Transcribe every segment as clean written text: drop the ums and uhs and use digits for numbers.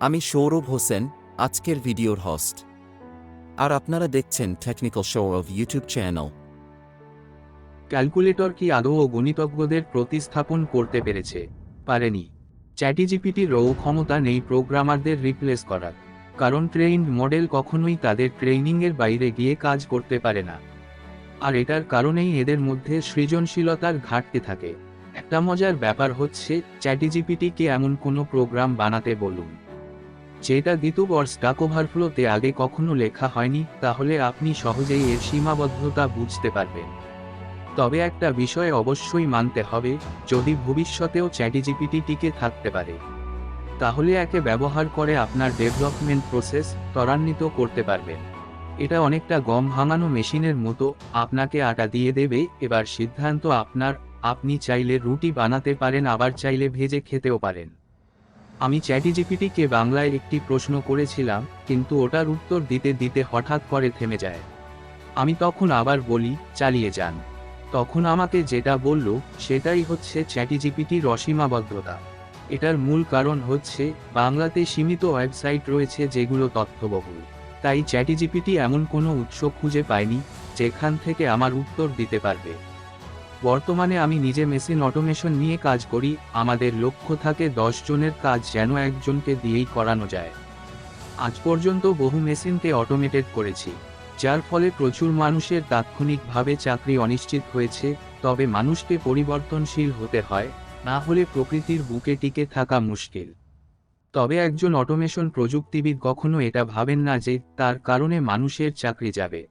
আমি সৌরভ হোসেন, আজকের ভিডিওর হোস্ট। আর আপনারা দেখছেন technical Sourav YouTube channel. Calculator কি আদৌ গণিতজ্ঞদের প্রতিস্থাপন করতে পেরেছে? পারেনি। চ্যাটজিপিটিরও ক্ষমতা নেই প্রোগ্রামারদের রিপ্লেস করার, কারণ ট্রেইনড মডেল কখনোই তাদের ট্রেনিংয়ের বাইরে গিয়ে কাজ করতে পারে না। আর এটার কারণেই এদের মধ্যে সৃজনশীলতার ঘাটতি থাকে। একটা মজার ব্যাপার হচ্ছে, চ্যাটজিপিটিকে এমন কোনো প্রোগ্রাম বানাতে বলুন যেটা দ্বিতীয় বা স্ট্যাক ওভারফ্লোতে আগে কখনো লেখা হয়নি, তাহলে আপনি সহজেই এর সীমাবদ্ধতা বুঝতে পারবেন। তবে একটা বিষয় অবশ্যই মানতে হবে, যদি ভবিষ্যতেও চ্যাটজিপিটি টিকে থাকতে পারে, তাহলে একে ব্যবহার করে আপনার ডেভেলপমেন্ট প্রসেস ত্বরান্বিত করতে পারবেন। এটা অনেকটা গম ভাঙানো মেশিনের মতো, আপনাকে আটা দিয়ে দেবে, এবার সিদ্ধান্ত আপনার। আপনি চাইলে রুটি বানাতে পারেন, আবার চাইলে ভেজে খেতেও পারেন। আমি চ্যাটজিপিটিকে বাংলায় একটি প্রশ্ন করেছিলাম, কিন্তু ওটার উত্তর দিতে দিতে হঠাৎ করে থেমে যায়। আমি তখন আবার বলি, চালিয়ে যান। তখন আমাকে যেটা বলল, সেটাই হচ্ছে চ্যাটজিপিটির অসীমাবদ্ধতা। এটার মূল কারণ হচ্ছে, বাংলাতে সীমিত ওয়েবসাইট রয়েছে যেগুলো তথ্যবহুল। তাই চ্যাটজিপিটি এমন কোনো উৎস খুঁজে পায়নি যেখান থেকে আমার উত্তর দিতে পারবে। বর্তমানে আমি নিজে মেশিন অটোমেশন নিয়ে কাজ করি। আমাদের লক্ষ্য থাকে 10 জনের কাজ যেন একজনকে দিয়েই করানো যায়। আজ পর্যন্ত বহু মেশিনকে অটোমেটেড করেছি, যার ফলে প্রচুর মানুষের তাৎক্ষণিকভাবে চাকরি অনিশ্চিত হয়েছে। তবে মানুষকে পরিবর্তনশীল হতে হয়, না হলে প্রকৃতির বুকে টিকে থাকা মুশকিল। তবে একজন অটোমেশন প্রযুক্তিবিদ কখনো এটা ভাবেন না যে তার কারণে মানুষের চাকরি যাবে।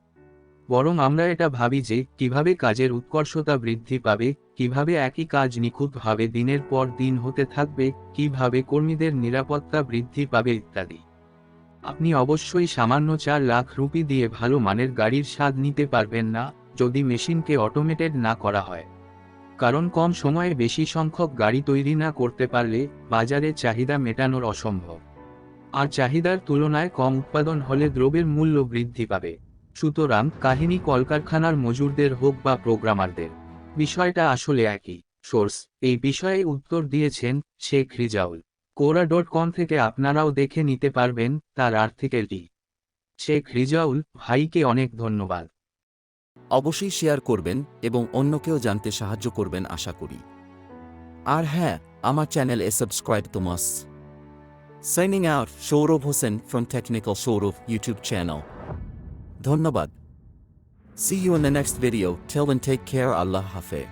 বরং আমরা এটা ভাবি যে কিভাবে কাজের উৎকর্ষতা বৃদ্ধি পাবে, কিভাবে একই কাজ নিখুঁতভাবে দিনের পর দিন হতে থাকবে, কিভাবে কর্মীদের নিরাপত্তা বৃদ্ধি পাবে ইত্যাদি। আপনি অবশ্যই সামান্য 4 লাখ রুপি দিয়ে ভালো মানের গাড়ির স্বাদ নিতে পারবেন না, যদি মেশিনকে অটোমেটেড না করা হয়। কারণ কম সময়ে বেশি সংখ্যক গাড়ি তৈরি না করতে পারলে বাজারে চাহিদা মেটানোর অসম্ভব। আর চাহিদার তুলনায় কম উৎপাদন হলে দ্রব্যের মূল্য বৃদ্ধি পাবে। সুতরাং কাহিনী কলকারখানার মজুরদের হোক বা প্রোগ্রামারদের, বিষয়টা আসলে একই। সোর্স: এই বিষয়ে উত্তর দিয়েছেন শেখ রিজাউল। কোরা.com থেকে আপনারাও দেখে নিতে পারবেন তার আর্টিকেলটি। শেখ রিজাউল ভাইকে অনেক ধন্যবাদ। অবশ্যই শেয়ার করবেন এবং অন্যকেও জানতে সাহায্য করবেন আশা করি। আর হ্যাঁ, আমার চ্যানেলে সাবস্ক্রাইব তো must. Signing out, Sourav Hossain from technical Sourav YouTube channel. ধন্যবাদ। See you in the next video. Till then, take care. Allah Hafiz.